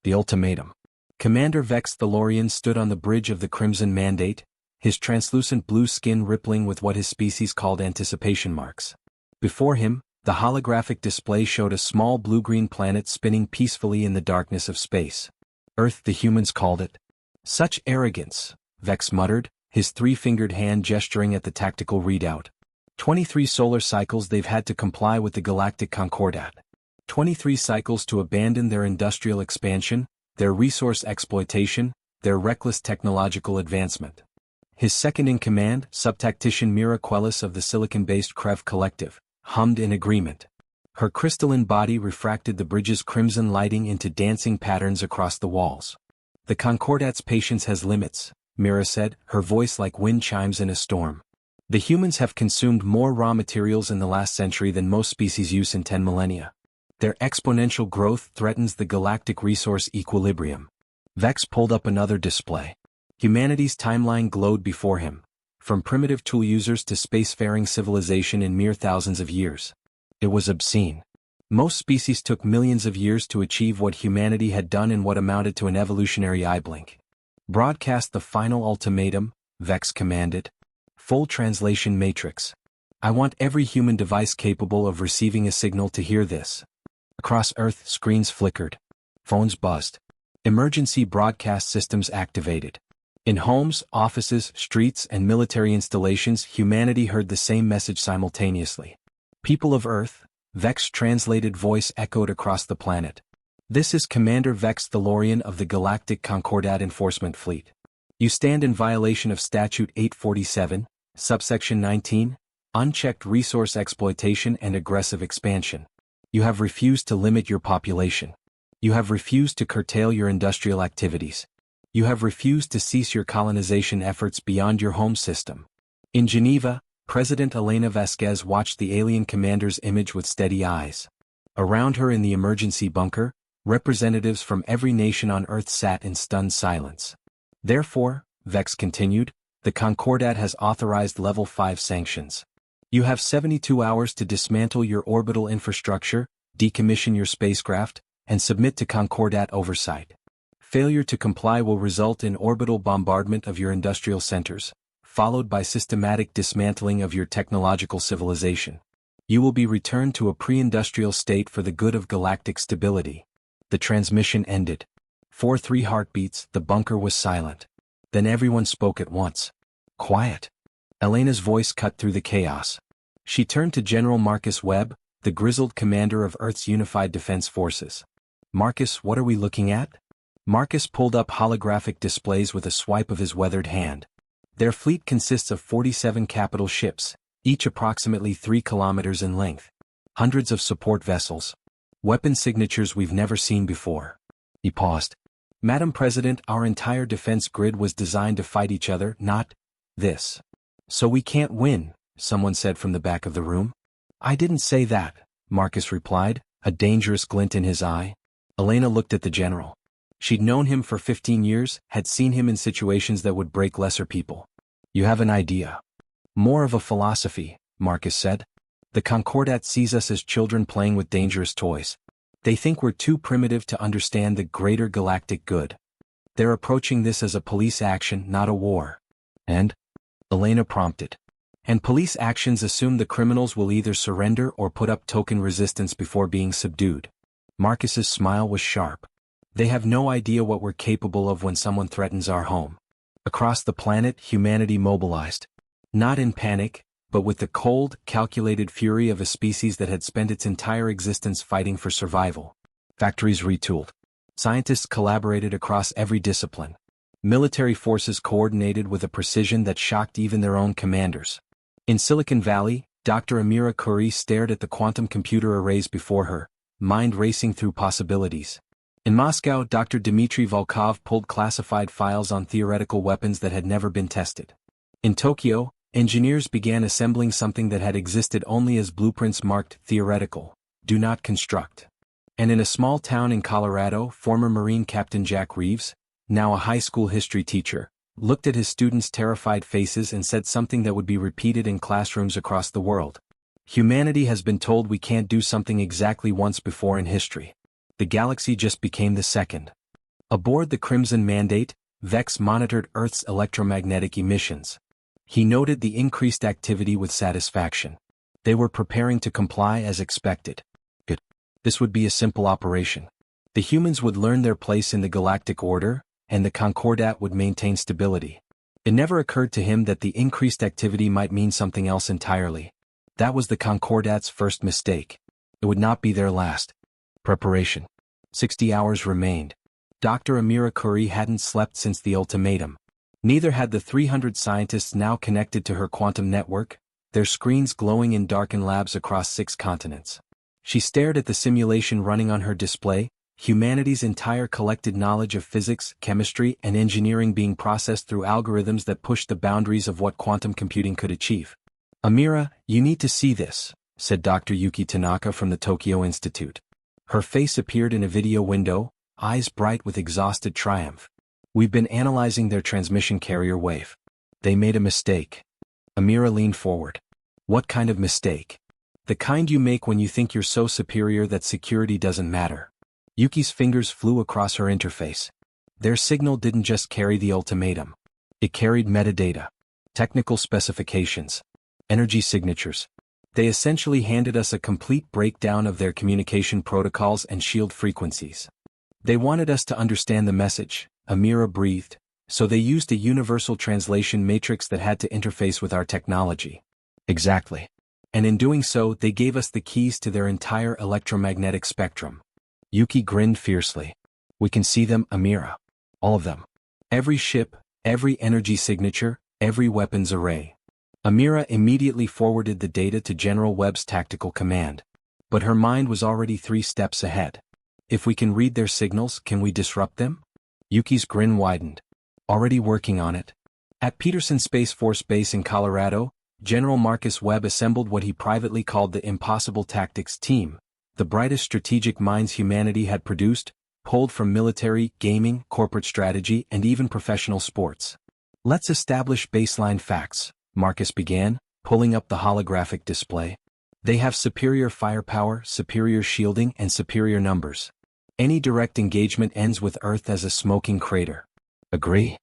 The ultimatum. Commander Vex Thalorian stood on the bridge of the Crimson Mandate, his translucent blue skin rippling with what his species called anticipation marks. Before him, the holographic display showed a small blue-green planet spinning peacefully in the darkness of space. Earth, the humans called it. Such arrogance, Vex muttered, his three-fingered hand gesturing at the tactical readout. 23 solar cycles they've had to comply with the Galactic Concordat. 23 cycles to abandon their industrial expansion, their resource exploitation, their reckless technological advancement. His second-in-command, subtactician Mira Quellis of the silicon-based Krev Collective, hummed in agreement. Her crystalline body refracted the bridge's crimson lighting into dancing patterns across the walls. The Concordat's patience has limits, Mira said, her voice like wind chimes in a storm. The humans have consumed more raw materials in the last century than most species use in 10 millennia. Their exponential growth threatens the galactic resource equilibrium. Vex pulled up another display. Humanity's timeline glowed before him, from primitive tool users to spacefaring civilization in mere thousands of years. It was obscene. Most species took millions of years to achieve what humanity had done in what amounted to an evolutionary eye blink. Broadcast the final ultimatum, Vex commanded. Full translation matrix. I want every human device capable of receiving a signal to hear this. Across Earth, screens flickered. Phones buzzed. Emergency broadcast systems activated. In homes, offices, streets, and military installations, humanity heard the same message simultaneously. People of Earth, Vex translated voice echoed across the planet. This is Commander Vex Thalorian of the Galactic Concordat Enforcement Fleet. You stand in violation of Statute 847, subsection 19, unchecked resource exploitation and aggressive expansion. You have refused to limit your population. You have refused to curtail your industrial activities. You have refused to cease your colonization efforts beyond your home system. In Geneva, President Elena Vasquez watched the alien commander's image with steady eyes. Around her in the emergency bunker, representatives from every nation on Earth sat in stunned silence. Therefore, Vex continued, the Concordat has authorized Level 5 sanctions. You have 72 hours to dismantle your orbital infrastructure, decommission your spacecraft, and submit to Concordat oversight. Failure to comply will result in orbital bombardment of your industrial centers, followed by systematic dismantling of your technological civilization. You will be returned to a pre-industrial state for the good of galactic stability. The transmission ended. For 3 heartbeats, the bunker was silent. Then everyone spoke at once. Quiet. Elena's voice cut through the chaos. She turned to General Marcus Webb, the grizzled commander of Earth's Unified Defense Forces. Marcus, what are we looking at? Marcus pulled up holographic displays with a swipe of his weathered hand. Their fleet consists of 47 capital ships, each approximately 3 kilometers in length. Hundreds of support vessels. Weapon signatures we've never seen before. He paused. Madam President, our entire defense grid was designed to fight each other, not this. So we can't win, someone said from the back of the room. I didn't say that, Marcus replied, a dangerous glint in his eye. Elena looked at the general. She'd known him for 15 years, had seen him in situations that would break lesser people. You have an idea. More of a philosophy, Marcus said. The Concordat sees us as children playing with dangerous toys. They think we're too primitive to understand the greater galactic good. They're approaching this as a police action, not a war. And? Elena prompted. And police actions assume the criminals will either surrender or put up token resistance before being subdued. Marcus's smile was sharp. They have no idea what we're capable of when someone threatens our home. Across the planet, humanity mobilized. Not in panic, but with the cold, calculated fury of a species that had spent its entire existence fighting for survival. Factories retooled. Scientists collaborated across every discipline. Military forces coordinated with a precision that shocked even their own commanders. In Silicon Valley, Dr. Amira Khoury stared at the quantum computer arrays before her, mind racing through possibilities. In Moscow, Dr. Dmitry Volkov pulled classified files on theoretical weapons that had never been tested. In Tokyo, engineers began assembling something that had existed only as blueprints marked theoretical, do not construct. And in a small town in Colorado, former Marine Captain Jack Reeves, now a high school history teacher, looked at his students' terrified faces and said something that would be repeated in classrooms across the world. Humanity has been told we can't do something exactly once before in history. The galaxy just became the second. Aboard the Crimson Mandate, Vex monitored Earth's electromagnetic emissions. He noted the increased activity with satisfaction. They were preparing to comply as expected. Good. This would be a simple operation. The humans would learn their place in the galactic order, and the Concordat would maintain stability. It never occurred to him that the increased activity might mean something else entirely. That was the Concordat's first mistake. It would not be their last. Preparation. 60 hours remained. Dr. Amira Khoury hadn't slept since the ultimatum. Neither had the 300 scientists now connected to her quantum network, their screens glowing in darkened labs across 6 continents. She stared at the simulation running on her display, humanity's entire collected knowledge of physics, chemistry, and engineering being processed through algorithms that pushed the boundaries of what quantum computing could achieve. "Amira, you need to see this," said Dr. Yuki Tanaka from the Tokyo Institute. Her face appeared in a video window, eyes bright with exhausted triumph. "We've been analyzing their transmission carrier wave. They made a mistake." Amira leaned forward. "What kind of mistake?" "The kind you make when you think you're so superior that security doesn't matter." Yuki's fingers flew across her interface. Their signal didn't just carry the ultimatum. It carried metadata, technical specifications, energy signatures. They essentially handed us a complete breakdown of their communication protocols and shield frequencies. "They wanted us to understand the message," Amira breathed, "so they used a universal translation matrix that had to interface with our technology." "Exactly. And in doing so, they gave us the keys to their entire electromagnetic spectrum." Yuki grinned fiercely. "We can see them, Amira. All of them. Every ship, every energy signature, every weapons array." Amira immediately forwarded the data to General Webb's tactical command. But her mind was already 3 steps ahead. "If we can read their signals, can we disrupt them?" Yuki's grin widened. "Already working on it." At Peterson Space Force Base in Colorado, General Marcus Webb assembled what he privately called the Impossible Tactics Team, the brightest strategic minds humanity had produced, pulled from military, gaming, corporate strategy, and even professional sports. "Let's establish baseline facts," Marcus began, pulling up the holographic display. "They have superior firepower, superior shielding, and superior numbers. Any direct engagement ends with Earth as a smoking crater." "Agree?"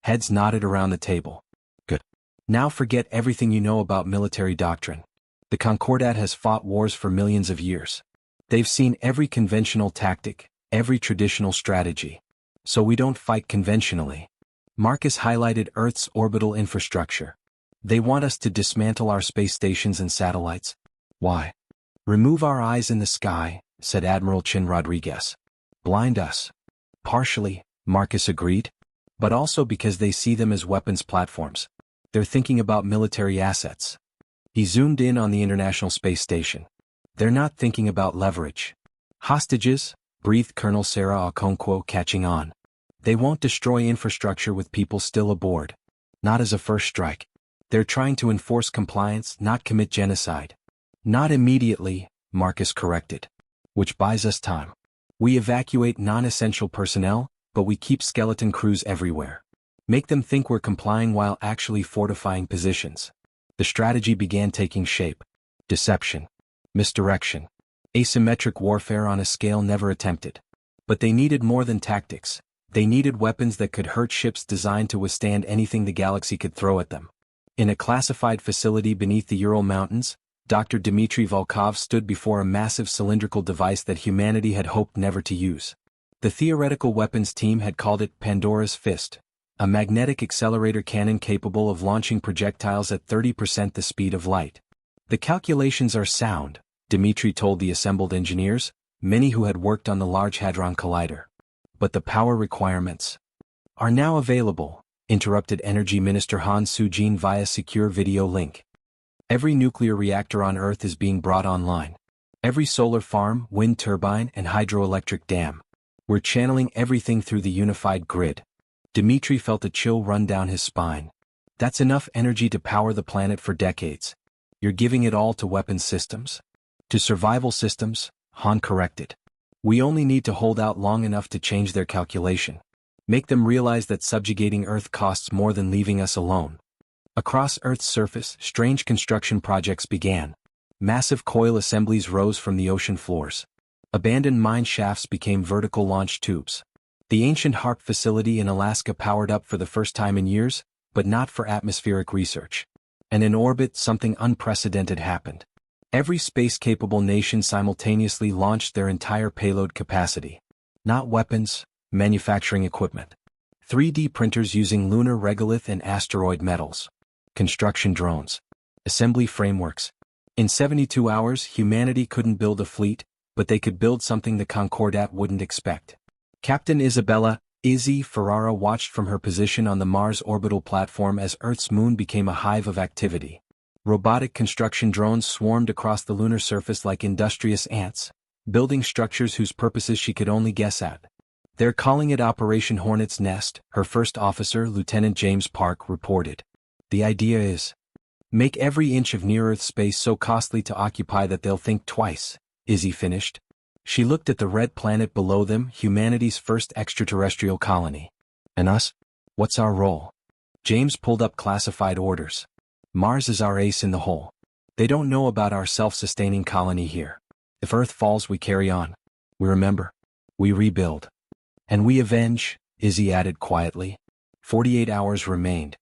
Heads nodded around the table. "Good. Now forget everything you know about military doctrine. The Concordat has fought wars for millions of years. They've seen every conventional tactic, every traditional strategy. So we don't fight conventionally." Marcus highlighted Earth's orbital infrastructure. "They want us to dismantle our space stations and satellites." "Why?" "Remove our eyes in the sky," said Admiral Chin Rodriguez. "Blind us." "Partially," Marcus agreed. "But also because they see them as weapons platforms. They're thinking about military assets." He zoomed in on the International Space Station. "They're not thinking about leverage." "Hostages," breathed Colonel Sarah Okonkwo, catching on. "They won't destroy infrastructure with people still aboard. Not as a first strike. They're trying to enforce compliance, not commit genocide." "Not immediately," Marcus corrected. "Which buys us time. We evacuate non-essential personnel, but we keep skeleton crews everywhere. Make them think we're complying while actually fortifying positions." The strategy began taking shape. Deception. Misdirection. Asymmetric warfare on a scale never attempted. But they needed more than tactics. They needed weapons that could hurt ships designed to withstand anything the galaxy could throw at them. In a classified facility beneath the Ural Mountains, Dr. Dmitry Volkov stood before a massive cylindrical device that humanity had hoped never to use. The theoretical weapons team had called it Pandora's Fist, a magnetic accelerator cannon capable of launching projectiles at 30% the speed of light. "The calculations are sound," Dmitry told the assembled engineers, many who had worked on the Large Hadron Collider. "But the power requirements are now available," interrupted Energy Minister Han Soo-jin via secure video link. "Every nuclear reactor on Earth is being brought online. Every solar farm, wind turbine, and hydroelectric dam. We're channeling everything through the unified grid." Dmitry felt a chill run down his spine. "That's enough energy to power the planet for decades. You're giving it all to weapons systems?" "To survival systems," Han corrected. "We only need to hold out long enough to change their calculation. Make them realize that subjugating Earth costs more than leaving us alone." Across Earth's surface, strange construction projects began. Massive coil assemblies rose from the ocean floors. Abandoned mine shafts became vertical launch tubes. The ancient HARP facility in Alaska powered up for the first time in years, but not for atmospheric research. And in orbit, something unprecedented happened. Every space-capable nation simultaneously launched their entire payload capacity. Not weapons, manufacturing equipment. 3D printers using lunar regolith and asteroid metals. Construction drones. Assembly frameworks. In 72 hours, humanity couldn't build a fleet, but they could build something the Concordat wouldn't expect. Captain Isabella, Izzy Ferrara watched from her position on the Mars orbital platform as Earth's moon became a hive of activity. Robotic construction drones swarmed across the lunar surface like industrious ants, building structures whose purposes she could only guess at. "They're calling it Operation Hornet's Nest," her first officer, Lieutenant James Park, reported. "The idea is, make every inch of near-Earth space so costly to occupy that they'll think twice," Izzy finished. She looked at the red planet below them, humanity's first extraterrestrial colony. "And us? What's our role?" James pulled up classified orders. "Mars is our ace in the hole. They don't know about our self-sustaining colony here. If Earth falls, we carry on. We remember. We rebuild. And we avenge," Izzy added quietly. 48 hours remained.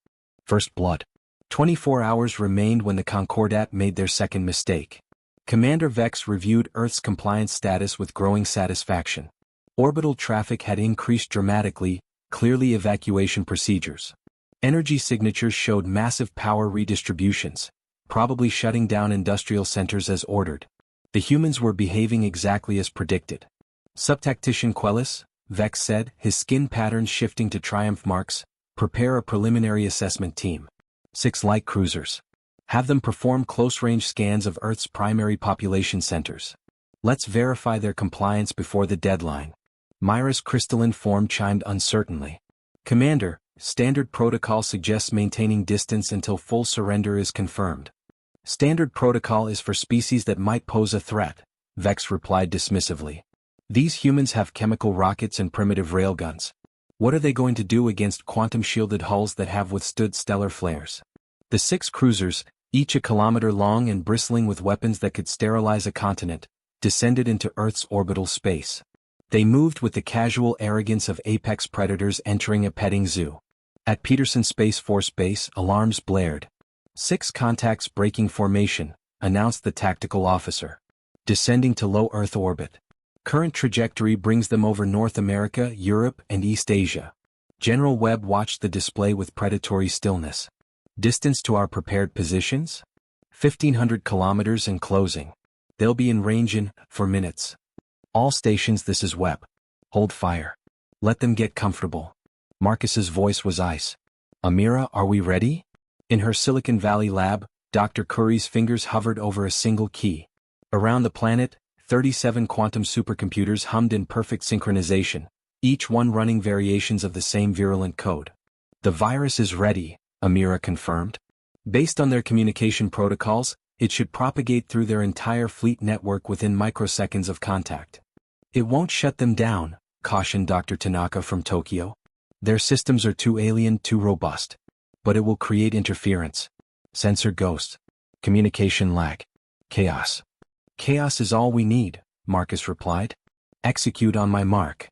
First blood. 24 hours remained when the Concordat made their second mistake. Commander Vex reviewed Earth's compliance status with growing satisfaction. Orbital traffic had increased dramatically, clearly evacuation procedures. Energy signatures showed massive power redistributions, probably shutting down industrial centers as ordered. The humans were behaving exactly as predicted. "Subtactician Quellis," Vex said, his skin patterns shifting to triumph marks, "prepare a preliminary assessment team. 6 light cruisers. Have them perform close-range scans of Earth's primary population centers. Let's verify their compliance before the deadline." Myra's crystalline form chimed uncertainly. "Commander, standard protocol suggests maintaining distance until full surrender is confirmed." "Standard protocol is for species that might pose a threat," Vex replied dismissively. "These humans have chemical rockets and primitive railguns. What are they going to do against quantum-shielded hulls that have withstood stellar flares?" The 6 cruisers, each a kilometer long and bristling with weapons that could sterilize a continent, descended into Earth's orbital space. They moved with the casual arrogance of apex predators entering a petting zoo. At Peterson Space Force Base, alarms blared. 6 contacts breaking formation, announced the tactical officer. Descending to low Earth orbit. Current trajectory brings them over North America, Europe, and East Asia. General Webb watched the display with predatory stillness. "Distance to our prepared positions? 1,500 kilometers and closing. They'll be in range in 4 minutes. All stations, this is Webb. Hold fire. Let them get comfortable." Marcus's voice was ice. "Amira, are we ready?" In her Silicon Valley lab, Dr. Curry's fingers hovered over a single key. Around the planet, 37 quantum supercomputers hummed in perfect synchronization, each one running variations of the same virulent code. "The virus is ready," Amira confirmed. "Based on their communication protocols, it should propagate through their entire fleet network within microseconds of contact." "It won't shut them down," cautioned Dr. Tanaka from Tokyo. "Their systems are too alien, too robust. But it will create interference. Sensor ghosts. Communication lag. Chaos." "Chaos is all we need," Marcus replied. "Execute on my mark."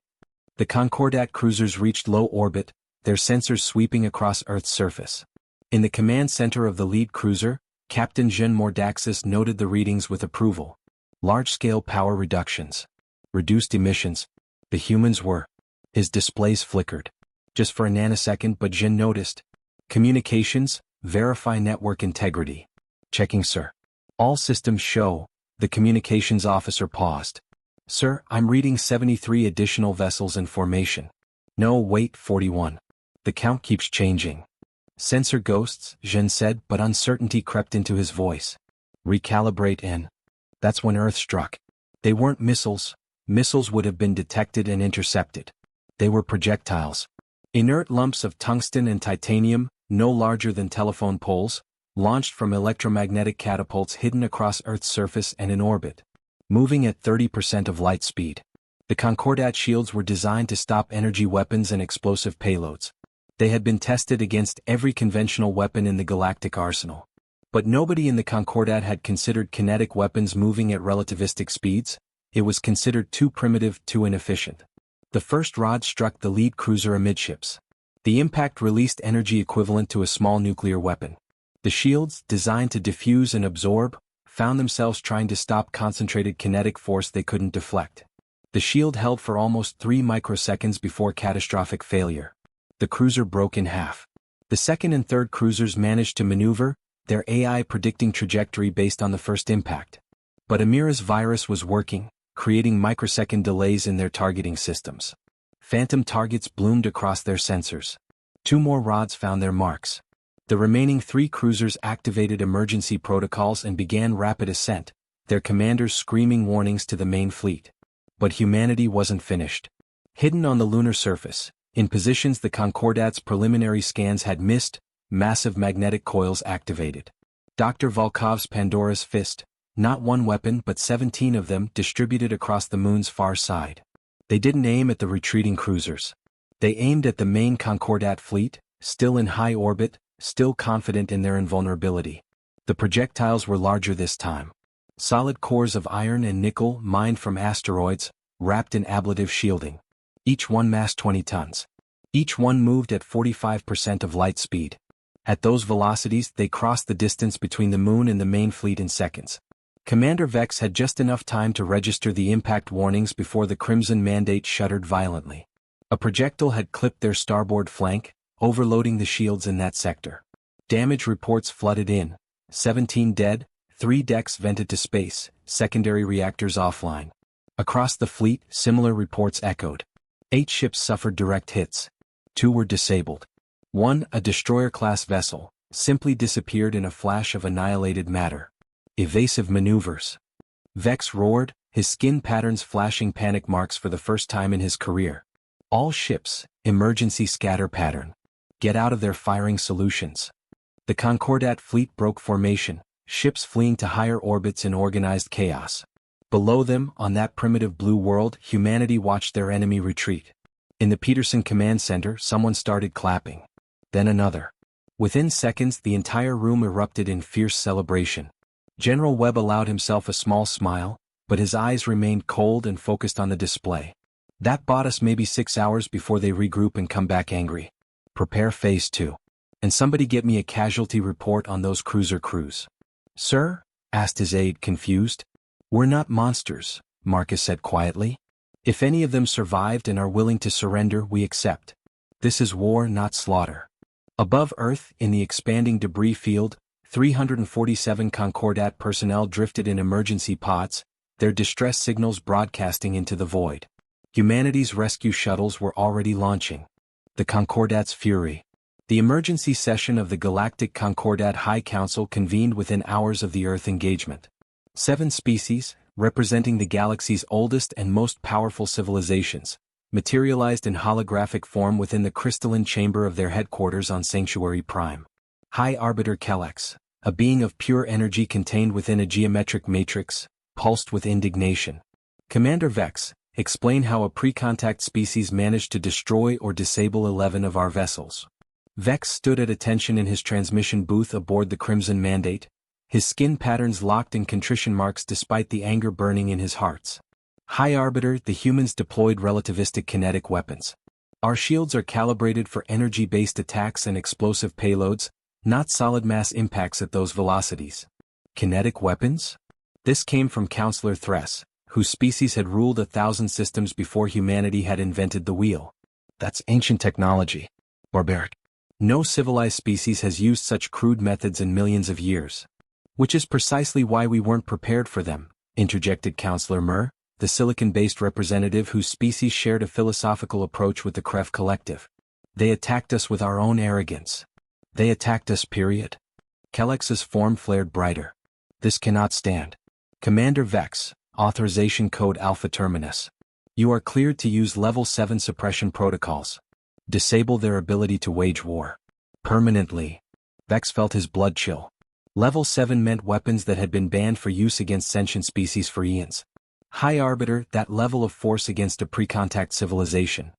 The Concordat cruisers reached low orbit, their sensors sweeping across Earth's surface. In the command center of the lead cruiser, Captain Jean Mordaxis noted the readings with approval. Large-scale power reductions. Reduced emissions. The humans were. His displays flickered. Just for a nanosecond, but Jean noticed. "Communications, verify network integrity." "Checking, sir. All systems show." The communications officer paused. "Sir, I'm reading 73 additional vessels in formation." "No, wait, 41. The count keeps changing." "Sensor ghosts," Jean said, but uncertainty crept into his voice. "Recalibrate in." That's when Earth struck. They weren't missiles. Missiles would have been detected and intercepted. They were projectiles. Inert lumps of tungsten and titanium, no larger than telephone poles, launched from electromagnetic catapults hidden across Earth's surface and in orbit. Moving at 30% of light speed. The Concordat shields were designed to stop energy weapons and explosive payloads. They had been tested against every conventional weapon in the Galactic arsenal. But nobody in the Concordat had considered kinetic weapons moving at relativistic speeds. It was considered too primitive, too inefficient. The first rod struck the lead cruiser amidships. The impact released energy equivalent to a small nuclear weapon. The shields, designed to diffuse and absorb, found themselves trying to stop concentrated kinetic force they couldn't deflect. The shield held for almost 3 microseconds before catastrophic failure. The cruiser broke in half. The second and third cruisers managed to maneuver, their AI predicting trajectory based on the first impact. But Amira's virus was working, creating microsecond delays in their targeting systems. Phantom targets bloomed across their sensors. 2 more rods found their marks. The remaining 3 cruisers activated emergency protocols and began rapid ascent, their commanders screaming warnings to the main fleet. But humanity wasn't finished. Hidden on the lunar surface, in positions the Concordat's preliminary scans had missed, massive magnetic coils activated. Dr. Volkov's Pandora's fist, not 1 weapon but 17 of them distributed across the moon's far side. They didn't aim at the retreating cruisers. They aimed at the main Concordat fleet, still in high orbit, still confident in their invulnerability. The projectiles were larger this time. Solid cores of iron and nickel mined from asteroids, wrapped in ablative shielding. Each one massed 20 tons. Each one moved at 45% of light speed. At those velocities, they crossed the distance between the moon and the main fleet in seconds. Commander Vex had just enough time to register the impact warnings before the Crimson Mandate shuddered violently. A projectile had clipped their starboard flank, overloading the shields in that sector. Damage reports flooded in. 17 dead, 3 decks vented to space, secondary reactors offline. Across the fleet, similar reports echoed. 8 ships suffered direct hits. 2 were disabled. 1, a destroyer-class vessel, simply disappeared in a flash of annihilated matter. Evasive maneuvers. Vex roared, his skin patterns flashing panic marks for the first time in his career. All ships, emergency scatter pattern. Get out of their firing solutions. The Concordat fleet broke formation, ships fleeing to higher orbits in organized chaos. Below them, on that primitive blue world, humanity watched their enemy retreat. In the Peterson Command Center, someone started clapping. Then another. Within seconds, the entire room erupted in fierce celebration. General Webb allowed himself a small smile, but his eyes remained cold and focused on the display. That bought us maybe 6 hours before they regroup and come back angry. Prepare phase 2. And somebody get me a casualty report on those cruiser crews. Sir? Asked his aide, confused. We're not monsters, Marcus said quietly. If any of them survived and are willing to surrender, we accept. This is war, not slaughter. Above Earth, in the expanding debris field, 347 Concordat personnel drifted in emergency pods, their distress signals broadcasting into the void. Humanity's rescue shuttles were already launching. The Concordat's fury. The emergency session of the Galactic Concordat High Council convened within hours of the Earth engagement. 7 species, representing the galaxy's oldest and most powerful civilizations, materialized in holographic form within the crystalline chamber of their headquarters on Sanctuary Prime. High Arbiter Kellex, a being of pure energy contained within a geometric matrix, pulsed with indignation. Commander Vex, explain how a pre-contact species managed to destroy or disable 11 of our vessels. Vex stood at attention in his transmission booth aboard the Crimson Mandate, his skin patterns locked in contrition marks despite the anger burning in his heart. High Arbiter, the humans deployed relativistic kinetic weapons. Our shields are calibrated for energy-based attacks and explosive payloads, not solid mass impacts at those velocities. Kinetic weapons? This came from Counselor Thress, whose species had ruled 1,000 systems before humanity had invented the wheel. That's ancient technology. Barbaric. No civilized species has used such crude methods in millions of years. Which is precisely why we weren't prepared for them, interjected Counselor Murr, the silicon-based representative whose species shared a philosophical approach with the Kref Collective. They attacked us with our own arrogance. They attacked us, period. Kellex's form flared brighter. This cannot stand. Commander Vex, Authorization Code Alpha Terminus. You are cleared to use Level 7 suppression protocols. Disable their ability to wage war. Permanently. Vex felt his blood chill. Level 7 meant weapons that had been banned for use against sentient species for eons. High Arbiter, that level of force against a pre-contact civilization.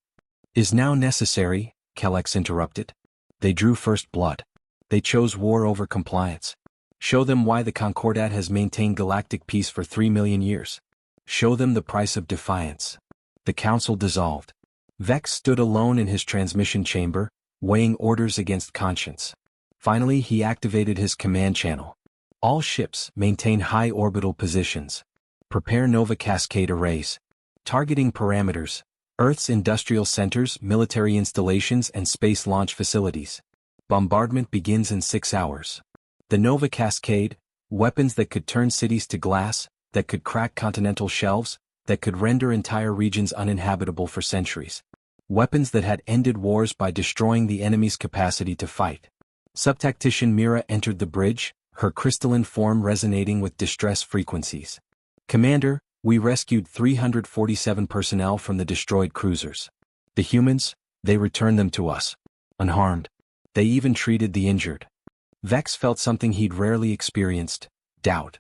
Is now necessary, Kellex interrupted. They drew first blood. They chose war over compliance. Show them why the Concordat has maintained galactic peace for 3 million years. Show them the price of defiance. The council dissolved. Vex stood alone in his transmission chamber, weighing orders against conscience. Finally, he activated his command channel. All ships maintain high orbital positions. Prepare Nova Cascade arrays. Targeting parameters: Earth's industrial centers, military installations, and space launch facilities. Bombardment begins in 6 hours. The Nova Cascade, weapons that could turn cities to glass, that could crack continental shelves, that could render entire regions uninhabitable for centuries. Weapons that had ended wars by destroying the enemy's capacity to fight. Subtactician Mira entered the bridge, her crystalline form resonating with distress frequencies. Commander, we rescued 347 personnel from the destroyed cruisers. The humans, they returned them to us, unharmed. They even treated the injured. Vex felt something he'd rarely experienced: doubt.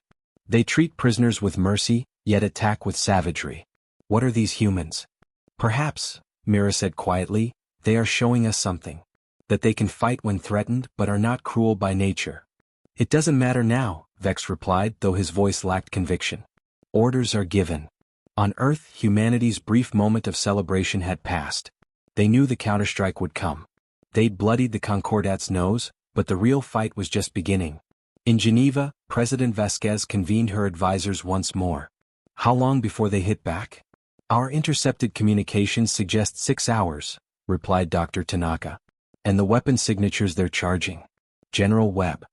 They treat prisoners with mercy, yet attack with savagery. What are these humans? Perhaps, Mira said quietly, they are showing us something. That they can fight when threatened but are not cruel by nature. It doesn't matter now, Vex replied, though his voice lacked conviction. Orders are given. On Earth, humanity's brief moment of celebration had passed. They knew the counterstrike would come. They'd bloodied the Concordat's nose, but the real fight was just beginning. In Geneva, President Vasquez convened her advisors once more. How long before they hit back? Our intercepted communications suggest 6 hours, replied Dr. Tanaka. And the weapon signatures they're charging. General Webb.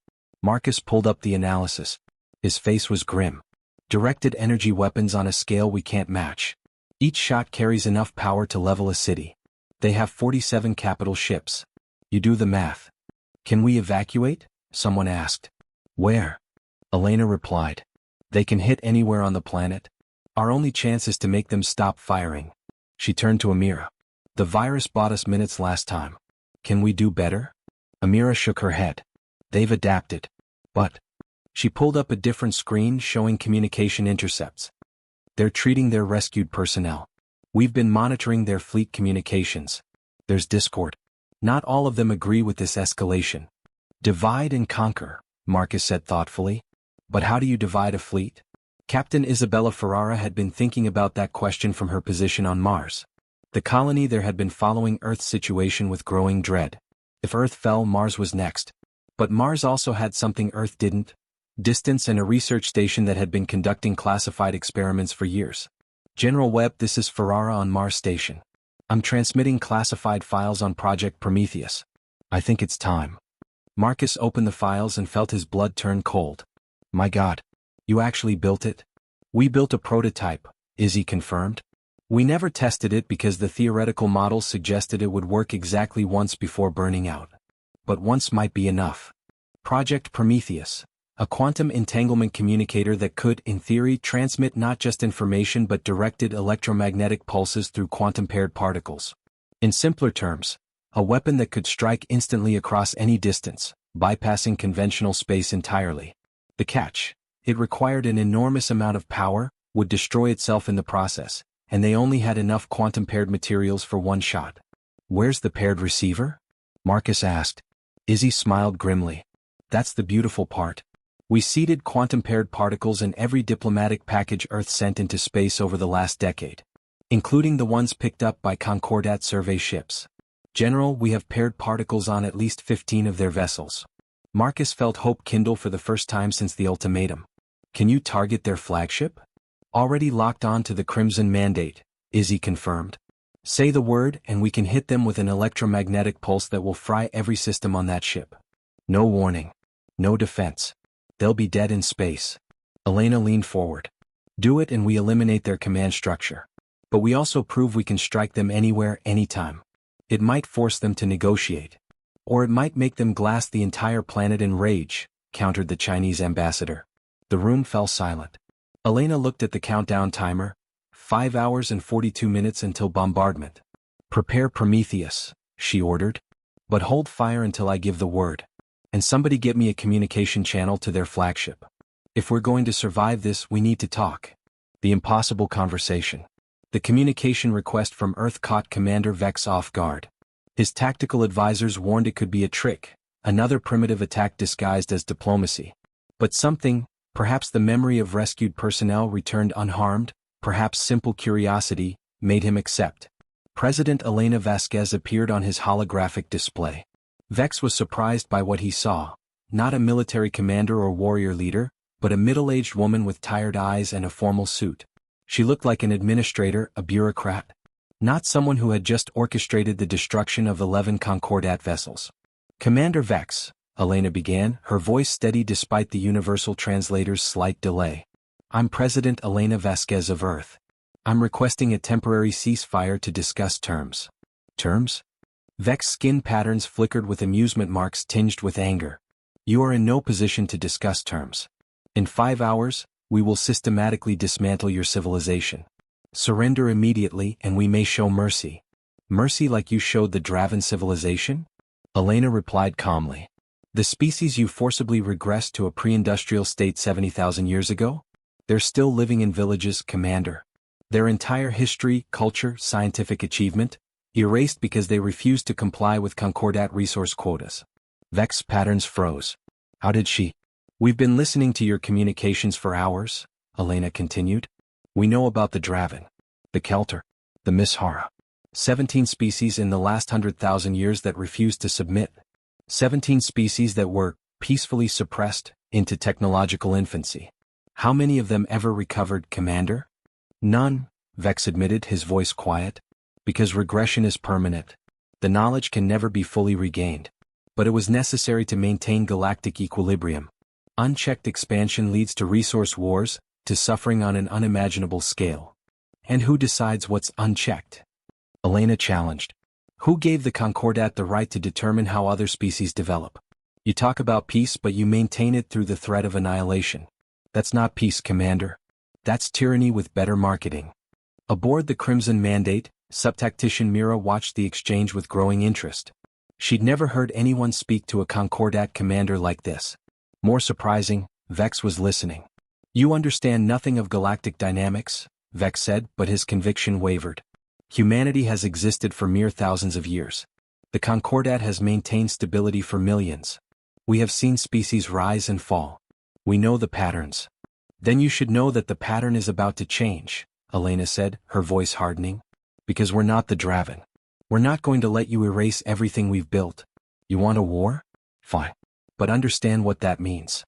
Marcus pulled up the analysis. His face was grim. Directed energy weapons on a scale we can't match. Each shot carries enough power to level a city. They have 47 capital ships. You do the math. Can we evacuate? Someone asked. Where? Elena replied. They can hit anywhere on the planet. Our only chance is to make them stop firing. She turned to Amira. The virus bought us minutes last time. Can we do better? Amira shook her head. They've adapted. But she pulled up a different screen showing communication intercepts. They're treating their rescued personnel. We've been monitoring their fleet communications. There's discord. Not all of them agree with this escalation. Divide and conquer, Marcus said thoughtfully. But how do you divide a fleet? Captain Isabella Ferrara had been thinking about that question from her position on Mars. The colony there had been following Earth's situation with growing dread. If Earth fell, Mars was next. But Mars also had something Earth didn't: distance and a research station that had been conducting classified experiments for years. General Webb, this is Ferrara on Mars Station. I'm transmitting classified files on Project Prometheus. I think it's time. Marcus opened the files and felt his blood turn cold. My God. You actually built it? We built a prototype, Izzy confirmed. We never tested it because the theoretical models suggested it would work exactly once before burning out. But once might be enough. Project Prometheus, a quantum entanglement communicator that could, in theory, transmit not just information but directed electromagnetic pulses through quantum-paired particles. In simpler terms, a weapon that could strike instantly across any distance, bypassing conventional space entirely. The catch: it required an enormous amount of power, would destroy itself in the process, and they only had enough quantum-paired materials for one shot. Where's the paired receiver? Marcus asked. Izzy smiled grimly. That's the beautiful part. We seeded quantum-paired particles in every diplomatic package Earth sent into space over the last decade, including the ones picked up by Concordat survey ships. General, we have paired particles on at least 15 of their vessels. Marcus felt hope kindle for the first time since the ultimatum. Can you target their flagship? Already locked on to the Crimson Mandate, Izzy confirmed. Say the word and we can hit them with an electromagnetic pulse that will fry every system on that ship. No warning. No defense. They'll be dead in space. Elena leaned forward. Do it and we eliminate their command structure. But we also prove we can strike them anywhere, anytime. It might force them to negotiate. Or it might make them glass the entire planet in rage, countered the Chinese ambassador. The room fell silent. Elena looked at the countdown timer. 5 hours and 42 minutes until bombardment. Prepare Prometheus, she ordered. But hold fire until I give the word. And somebody get me a communication channel to their flagship. If we're going to survive this, we need to talk. The impossible conversation. The communication request from Earth caught Commander Vex off guard. His tactical advisors warned it could be a trick, another primitive attack disguised as diplomacy. But something, perhaps the memory of rescued personnel returned unharmed, perhaps simple curiosity, made him accept. President Elena Vasquez appeared on his holographic display. Vex was surprised by what he saw, not a military commander or warrior leader, but a middle-aged woman with tired eyes and a formal suit. She looked like an administrator, a bureaucrat. Not someone who had just orchestrated the destruction of 11 Concordat vessels. Commander Vex, Elena began, her voice steady despite the universal translator's slight delay. I'm President Elena Vasquez of Earth. I'm requesting a temporary ceasefire to discuss terms. Terms? Vex's skin patterns flickered with amusement marks tinged with anger. You are in no position to discuss terms. In 5 hours, we will systematically dismantle your civilization. Surrender immediately and we may show mercy. Mercy like you showed the Draven civilization? Elena replied calmly. The species you forcibly regressed to a pre-industrial state 70,000 years ago? They're still living in villages, Commander. Their entire history, culture, scientific achievement, erased because they refused to comply with Concordat resource quotas. Vex's patterns froze. How did she? We've been listening to your communications for hours, Elena continued. We know about the Draven, the Kelter, the Mishara. 17 species in the last 100,000 years that refused to submit. 17 species that were peacefully suppressed into technological infancy. How many of them ever recovered, Commander? None, Vex admitted, his voice quiet. Because regression is permanent. The knowledge can never be fully regained. But it was necessary to maintain galactic equilibrium. Unchecked expansion leads to resource wars, to suffering on an unimaginable scale. And who decides what's unchecked? Elena challenged. Who gave the Concordat the right to determine how other species develop? You talk about peace but you maintain it through the threat of annihilation. That's not peace, Commander. That's tyranny with better marketing. Aboard the Crimson Mandate, subtactician Mira watched the exchange with growing interest. She'd never heard anyone speak to a Concordat commander like this. More surprising, Vex was listening. You understand nothing of galactic dynamics, Vex said, but his conviction wavered. Humanity has existed for mere thousands of years. The Concordat has maintained stability for millions. We have seen species rise and fall. We know the patterns. Then you should know that the pattern is about to change, Elena said, her voice hardening. Because we're not the Draven. We're not going to let you erase everything we've built. You want a war? Fine. But understand what that means.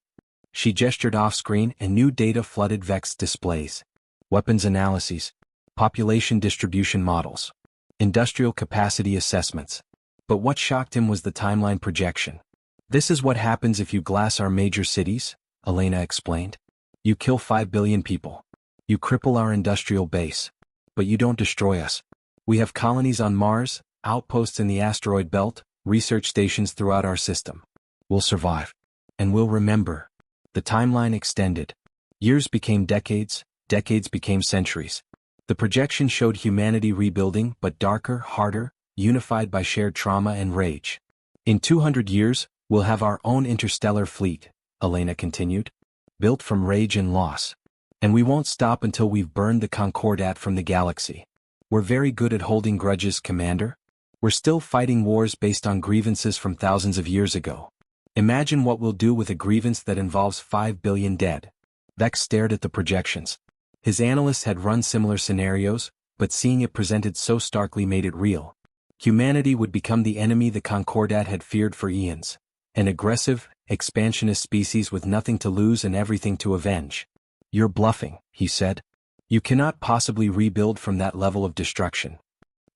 She gestured off-screen and new data flooded Vex displays. Weapons analyses. Population distribution models. Industrial capacity assessments. But what shocked him was the timeline projection. This is what happens if you glass our major cities, Elena explained. You kill 5 billion people. You cripple our industrial base. But you don't destroy us. We have colonies on Mars, outposts in the asteroid belt, research stations throughout our system. We'll survive. And we'll remember. The timeline extended. Years became decades, decades became centuries. The projection showed humanity rebuilding, but darker, harder, unified by shared trauma and rage. In 200 years, we'll have our own interstellar fleet, Elena continued. Built from rage and loss. And we won't stop until we've burned the Concordat from the galaxy. We're very good at holding grudges, Commander. We're still fighting wars based on grievances from thousands of years ago. Imagine what we'll do with a grievance that involves 5 billion dead. Vex stared at the projections. His analysts had run similar scenarios, but seeing it presented so starkly made it real. Humanity would become the enemy the Concordat had feared for eons. An aggressive, expansionist species with nothing to lose and everything to avenge. You're bluffing, he said. You cannot possibly rebuild from that level of destruction.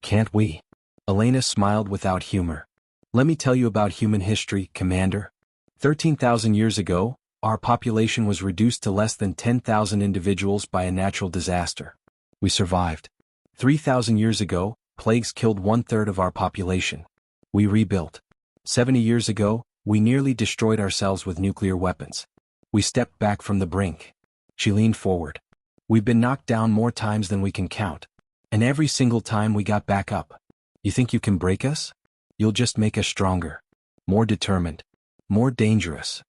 Can't we? Elena smiled without humor. Let me tell you about human history, Commander. 13,000 years ago, our population was reduced to less than 10,000 individuals by a natural disaster. We survived. 3,000 years ago, plagues killed 1/3 of our population. We rebuilt. 70 years ago, we nearly destroyed ourselves with nuclear weapons. We stepped back from the brink. She leaned forward. We've been knocked down more times than we can count. And every single time we got back up. You think you can break us? You'll just make us stronger. More determined. More dangerous.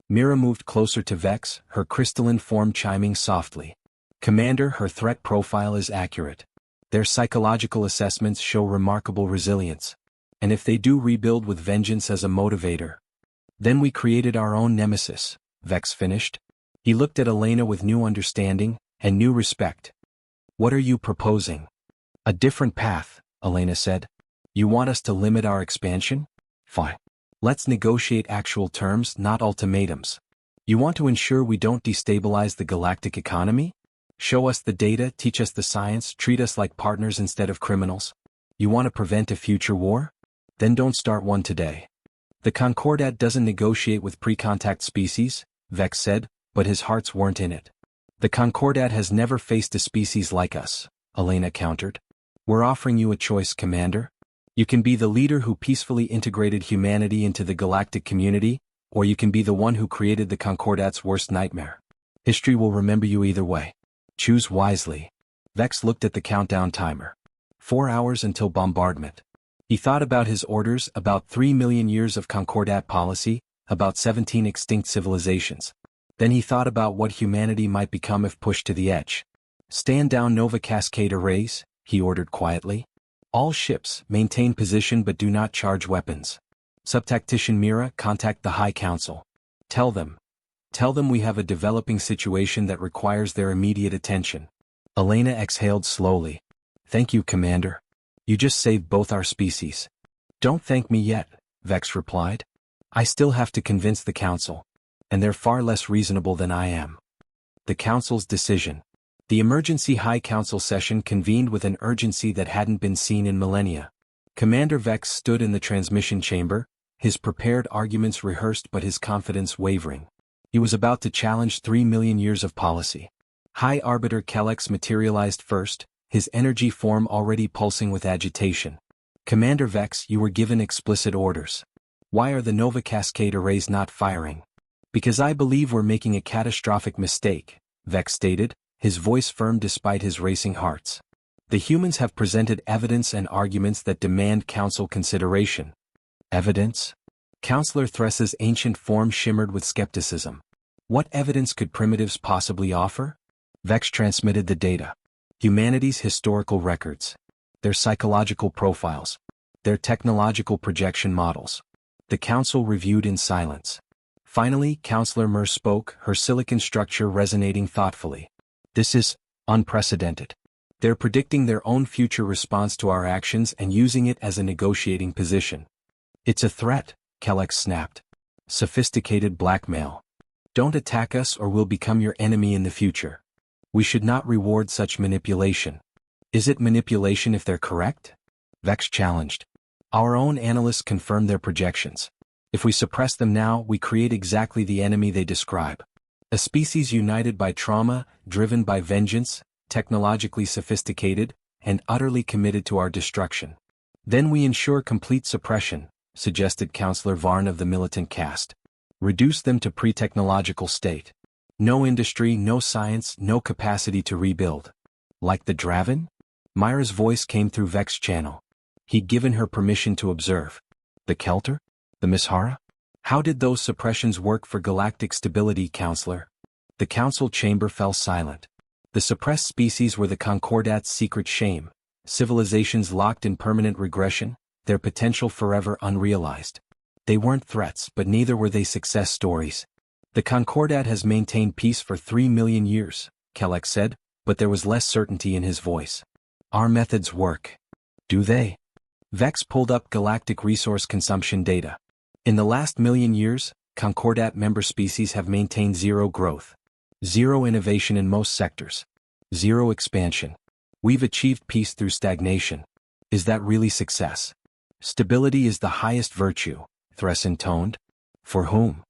Mira moved closer to Vex, her crystalline form chiming softly. Commander, her threat profile is accurate. Their psychological assessments show remarkable resilience. And if they do rebuild with vengeance as a motivator. Then we created our own nemesis, Vex finished. He looked at Elena with new understanding and new respect. What are you proposing? A different path, Elena said. You want us to limit our expansion? Fine. Let's negotiate actual terms, not ultimatums. You want to ensure we don't destabilize the galactic economy? Show us the data, teach us the science, treat us like partners instead of criminals. You want to prevent a future war? Then don't start one today. The Concordat doesn't negotiate with pre-contact species, Vex said, but his hearts weren't in it. The Concordat has never faced a species like us, Elena countered. We're offering you a choice, Commander. You can be the leader who peacefully integrated humanity into the galactic community, or you can be the one who created the Concordat's worst nightmare. History will remember you either way. Choose wisely. Vex looked at the countdown timer. 4 hours until bombardment. He thought about his orders, about 3 million years of Concordat policy, about 17 extinct civilizations. Then he thought about what humanity might become if pushed to the edge. Stand down Nova Cascade arrays, he ordered quietly. All ships, maintain position but do not charge weapons. Subtactician Mira, contact the High Council. Tell them we have a developing situation that requires their immediate attention. Elena exhaled slowly. Thank you, Commander. You just saved both our species. Don't thank me yet, Vex replied. I still have to convince the Council. And they're far less reasonable than I am. The Council's decision. The emergency High Council session convened with an urgency that hadn't been seen in millennia. Commander Vex stood in the transmission chamber, his prepared arguments rehearsed but his confidence wavering. He was about to challenge 3 million years of policy. High Arbiter Kellex materialized first, his energy form already pulsing with agitation. Commander Vex, you were given explicit orders. Why are the Nova Cascade arrays not firing? Because I believe we're making a catastrophic mistake, Vex stated, his voice firm despite his racing hearts. The humans have presented evidence and arguments that demand Council consideration. Evidence? Counselor Thress's ancient form shimmered with skepticism. What evidence could primitives possibly offer? Vex transmitted the data. Humanity's historical records. Their psychological profiles. Their technological projection models. The Council reviewed in silence. Finally, Counselor Mer spoke, her silicon structure resonating thoughtfully. This is unprecedented. They're predicting their own future response to our actions and using it as a negotiating position. It's a threat, Kellex snapped. Sophisticated blackmail. Don't attack us or we'll become your enemy in the future. We should not reward such manipulation. Is it manipulation if they're correct? Vex challenged. Our own analysts confirm their projections. If we suppress them now, we create exactly the enemy they describe. A species united by trauma, driven by vengeance, technologically sophisticated, and utterly committed to our destruction. Then we ensure complete suppression, suggested Counselor Varn of the militant caste. Reduce them to pre-technological state. No industry, no science, no capacity to rebuild. Like the Draven? Myra's voice came through Vex's channel. He'd given her permission to observe. The Kelter? The Mishara? How did those suppressions work for galactic stability, Counselor? The Council chamber fell silent. The suppressed species were the Concordat's secret shame, civilizations locked in permanent regression, their potential forever unrealized. They weren't threats, but neither were they success stories. The Concordat has maintained peace for 3 million years, Kellex said, but there was less certainty in his voice. Our methods work. Do they? Vex pulled up galactic resource consumption data. In the last million years, Concordat member species have maintained zero growth. Zero innovation in most sectors. Zero expansion. We've achieved peace through stagnation. Is that really success? Stability is the highest virtue, Thress intoned. For whom?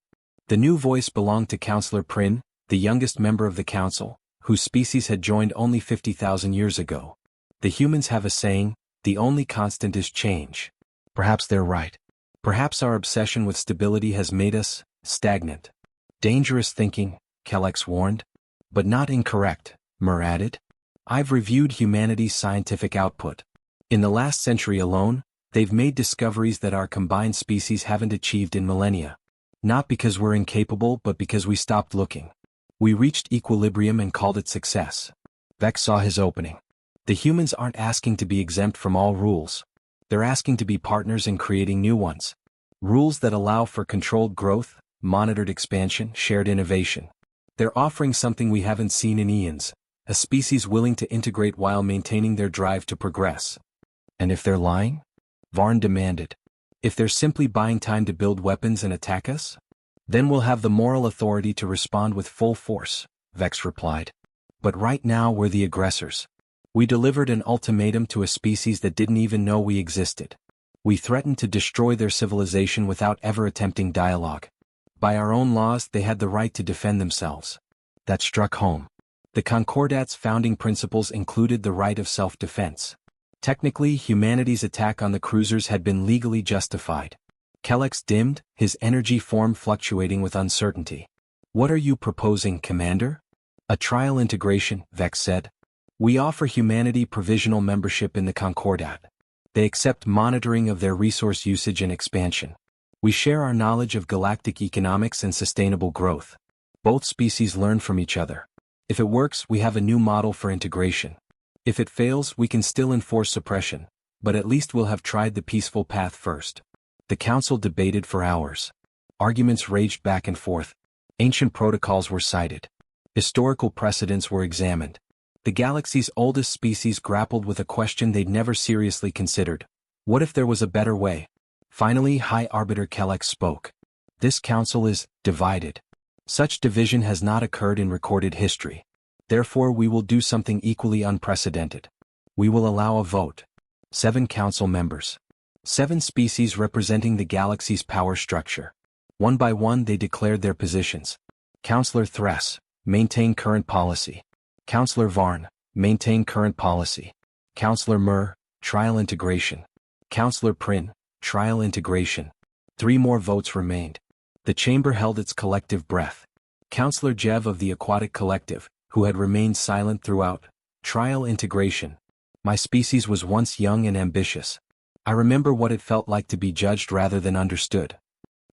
The new voice belonged to Counselor Prin, the youngest member of the Council, whose species had joined only 50,000 years ago. The humans have a saying, the only constant is change. Perhaps they're right. Perhaps our obsession with stability has made us stagnant. Dangerous thinking, Kellex warned. But not incorrect, Mer added. I've reviewed humanity's scientific output. In the last century alone, they've made discoveries that our combined species haven't achieved in millennia. Not because we're incapable, but because we stopped looking. We reached equilibrium and called it success. Vex saw his opening. The humans aren't asking to be exempt from all rules. They're asking to be partners in creating new ones. Rules that allow for controlled growth, monitored expansion, shared innovation. They're offering something we haven't seen in eons, a species willing to integrate while maintaining their drive to progress. And if they're lying? Varn demanded. If they're simply buying time to build weapons and attack us? Then we'll have the moral authority to respond with full force, Vex replied. But right now we're the aggressors. We delivered an ultimatum to a species that didn't even know we existed. We threatened to destroy their civilization without ever attempting dialogue. By our own laws, they had the right to defend themselves. That struck home. The Concordat's founding principles included the right of self-defense. Technically, humanity's attack on the cruisers had been legally justified. Kellex dimmed, his energy form fluctuating with uncertainty. What are you proposing, Commander? A trial integration, Vex said. We offer humanity provisional membership in the Concordat. They accept monitoring of their resource usage and expansion. We share our knowledge of galactic economics and sustainable growth. Both species learn from each other. If it works, we have a new model for integration. If it fails, we can still enforce suppression, but at least we'll have tried the peaceful path first. The council debated for hours. Arguments raged back and forth. Ancient protocols were cited. Historical precedents were examined. The galaxy's oldest species grappled with a question they'd never seriously considered. What if there was a better way? Finally, High Arbiter Kellex spoke. This council is divided. Such division has not occurred in recorded history. Therefore, we will do something equally unprecedented. We will allow a vote. 7 council members. 7 species representing the galaxy's power structure. One by one they declared their positions. Councillor Thress, maintain current policy. Councillor Varn, maintain current policy. Councillor Mur, trial integration. Councillor Prin, trial integration. 3 more votes remained. The chamber held its collective breath. Councillor Jev of the Aquatic Collective, who had remained silent throughout, trial integration. My species was once young and ambitious. I remember what it felt like to be judged rather than understood.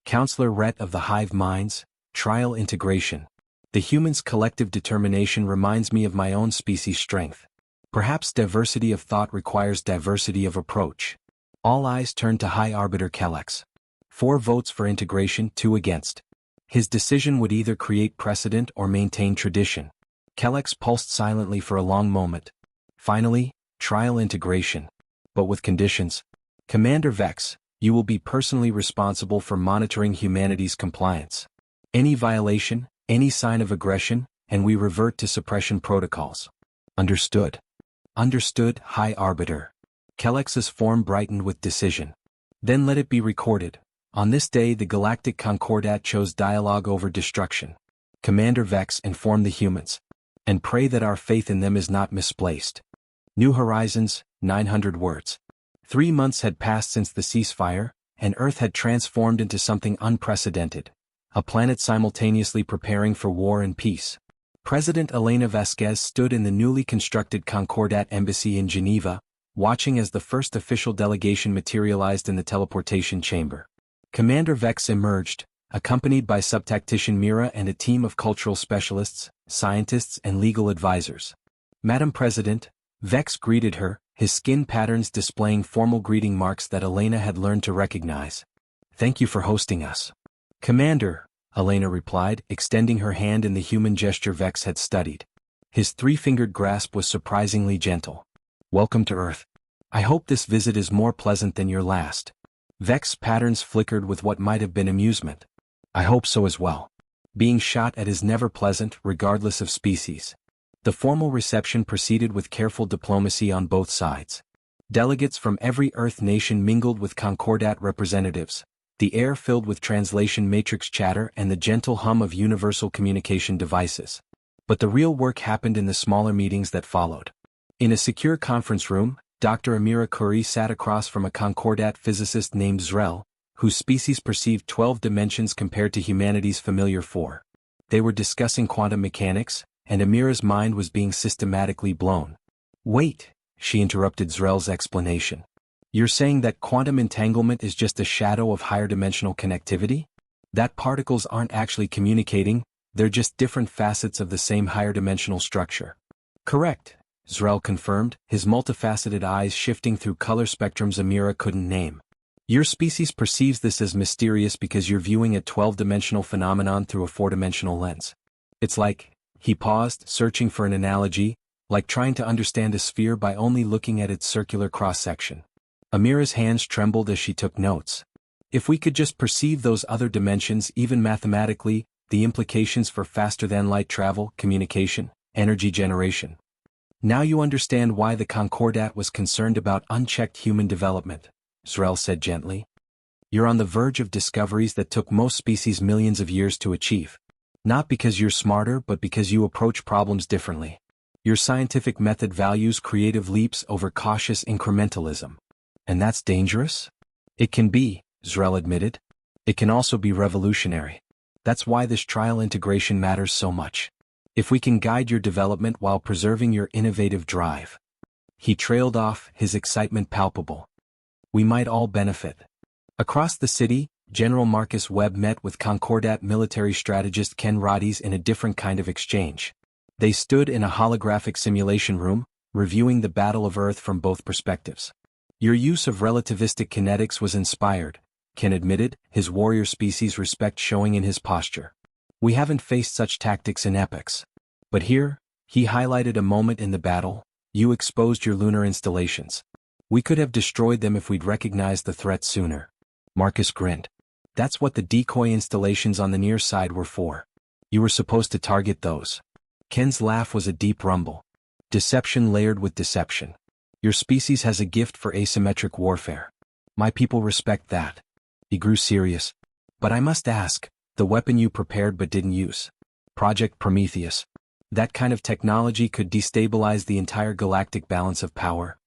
Councillor Rhett of the Hive Minds, trial integration. The humans' collective determination reminds me of my own species' strength. Perhaps diversity of thought requires diversity of approach. All eyes turned to High Arbiter Kellex. 4 votes for integration, 2 against. His decision would either create precedent or maintain tradition. Kellex pulsed silently for a long moment. Finally, trial integration. But with conditions. Commander Vex, you will be personally responsible for monitoring humanity's compliance. Any violation, any sign of aggression, and we revert to suppression protocols. Understood. Understood, High Arbiter. Kellex's form brightened with decision. Then let it be recorded. On this day the Galactic Concordat chose dialogue over destruction. Commander Vex informed the humans. And pray that our faith in them is not misplaced. New Horizons, 900 words. 3 months had passed since the ceasefire, and Earth had transformed into something unprecedented. A planet simultaneously preparing for war and peace. President Elena Vasquez stood in the newly constructed Concordat Embassy in Geneva, watching as the first official delegation materialized in the teleportation chamber. Commander Vex emerged, accompanied by subtactician Mira and a team of cultural specialists, scientists and legal advisors. Madam President, Vex greeted her, his skin patterns displaying formal greeting marks that Elena had learned to recognize. Thank you for hosting us. Commander, Elena replied, extending her hand in the human gesture Vex had studied. His 3-fingered grasp was surprisingly gentle. Welcome to Earth. I hope this visit is more pleasant than your last. Vex's patterns flickered with what might have been amusement. I hope so as well. Being shot at is never pleasant, regardless of species. The formal reception proceeded with careful diplomacy on both sides. Delegates from every Earth nation mingled with Concordat representatives, the air filled with translation matrix chatter and the gentle hum of universal communication devices. But the real work happened in the smaller meetings that followed. In a secure conference room, Dr. Amira Curie sat across from a Concordat physicist named Zrel, whose species perceived 12 dimensions compared to humanity's familiar 4. They were discussing quantum mechanics, and Amira's mind was being systematically blown. Wait, she interrupted Zrel's explanation. You're saying that quantum entanglement is just a shadow of higher dimensional connectivity? That particles aren't actually communicating, they're just different facets of the same higher dimensional structure. Correct, Zrel confirmed, his multifaceted eyes shifting through color spectrums Amira couldn't name. Your species perceives this as mysterious because you're viewing a 12-dimensional phenomenon through a 4-dimensional lens. It's like, he paused, searching for an analogy, like trying to understand a sphere by only looking at its circular cross-section. Amira's hands trembled as she took notes. If we could just perceive those other dimensions even mathematically, the implications for faster-than-light travel, communication, energy generation. Now you understand why the Concordat was concerned about unchecked human development, Zrel said gently. You're on the verge of discoveries that took most species millions of years to achieve. Not because you're smarter but because you approach problems differently. Your scientific method values creative leaps over cautious incrementalism. And that's dangerous? It can be, Zrel admitted. It can also be revolutionary. That's why this trial integration matters so much. If we can guide your development while preserving your innovative drive. He trailed off, his excitement palpable. We might all benefit. Across the city, General Marcus Webb met with Concordat military strategist Ken Rotties in a different kind of exchange. They stood in a holographic simulation room, reviewing the Battle of Earth from both perspectives. Your use of relativistic kinetics was inspired, Ken admitted, his warrior species respect showing in his posture. We haven't faced such tactics in epics. But here, he highlighted a moment in the battle, you exposed your lunar installations. We could have destroyed them if we'd recognized the threat sooner. Marcus grinned. That's what the decoy installations on the near side were for. You were supposed to target those. Ken's laugh was a deep rumble. Deception layered with deception. Your species has a gift for asymmetric warfare. My people respect that. He grew serious. But I must ask, the weapon you prepared but didn't use. Project Prometheus. That kind of technology could destabilize the entire galactic balance of power.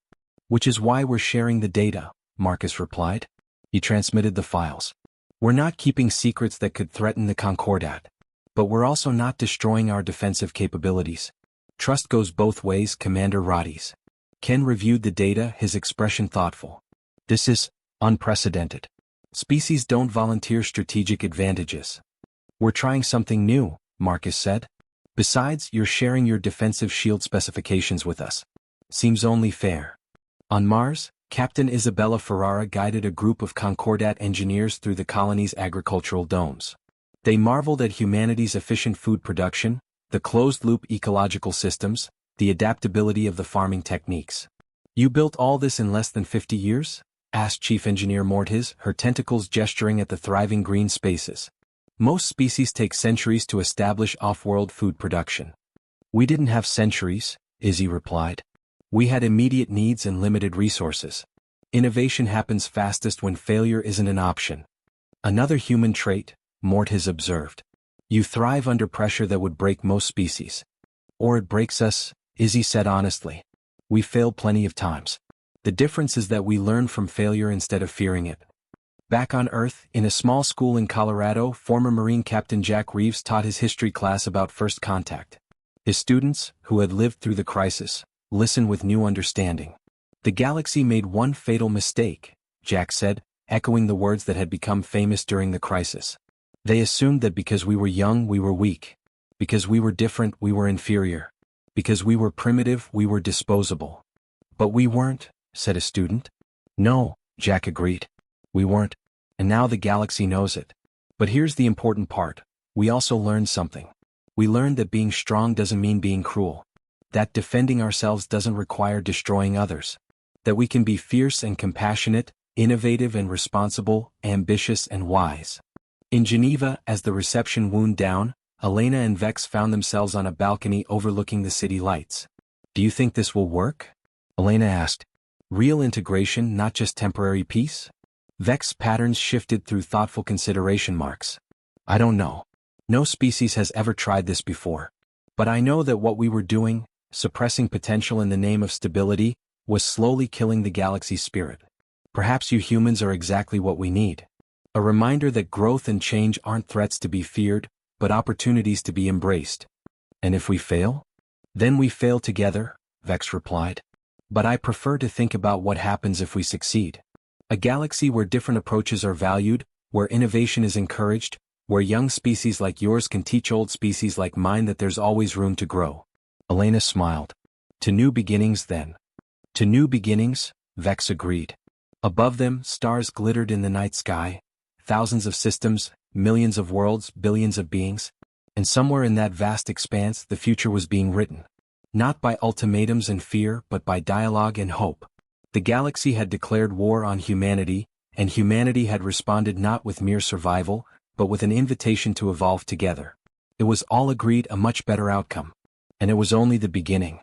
Which is why we're sharing the data, Marcus replied. He transmitted the files. We're not keeping secrets that could threaten the Concordat. But we're also not destroying our defensive capabilities. Trust goes both ways, Commander Rotties. Ken reviewed the data, his expression thoughtful. This is unprecedented. Species don't volunteer strategic advantages. We're trying something new, Marcus said. Besides, you're sharing your defensive shield specifications with us. Seems only fair. On Mars, Captain Isabella Ferrara guided a group of Concordat engineers through the colony's agricultural domes. They marveled at humanity's efficient food production, the closed-loop ecological systems, the adaptability of the farming techniques. You built all this in less than 50 years? Asked Chief Engineer Mortis, her tentacles gesturing at the thriving green spaces. Most species take centuries to establish off-world food production. We didn't have centuries, Izzy replied. We had immediate needs and limited resources. Innovation happens fastest when failure isn't an option. Another human trait, Mortis observed. You thrive under pressure that would break most species. Or it breaks us, Izzy said honestly. We failed plenty of times. The difference is that we learn from failure instead of fearing it. Back on Earth, in a small school in Colorado, former Marine Captain Jack Reeves taught his history class about first contact. His students, who had lived through the crisis, listened with new understanding. The galaxy made one fatal mistake, Jack said, echoing the words that had become famous during the crisis. They assumed that because we were young we were weak. Because we were different we were inferior. Because we were primitive we were disposable. But we weren't, said a student. No, Jack agreed. We weren't. And now the galaxy knows it. But here's the important part. We also learned something. We learned that being strong doesn't mean being cruel. That defending ourselves doesn't require destroying others. That we can be fierce and compassionate, innovative and responsible, ambitious and wise. In Geneva, as the reception wound down, Elena and Vex found themselves on a balcony overlooking the city lights. Do you think this will work? Elena asked. Real integration, not just temporary peace? Vex's patterns shifted through thoughtful consideration marks. I don't know. No species has ever tried this before. But I know that what we were doing, suppressing potential in the name of stability, was slowly killing the galaxy's spirit. Perhaps you humans are exactly what we need. A reminder that growth and change aren't threats to be feared, but opportunities to be embraced. And if we fail? Then we fail together, Vex replied. But I prefer to think about what happens if we succeed. A galaxy where different approaches are valued, where innovation is encouraged, where young species like yours can teach old species like mine that there's always room to grow. Elena smiled. To new beginnings then. To new beginnings, Vex agreed. Above them, stars glittered in the night sky. Thousands of systems, millions of worlds, billions of beings. And somewhere in that vast expanse the future was being written. Not by ultimatums and fear but by dialogue and hope. The galaxy had declared war on humanity, and humanity had responded not with mere survival, but with an invitation to evolve together. It was all agreed a much better outcome. And it was only the beginning.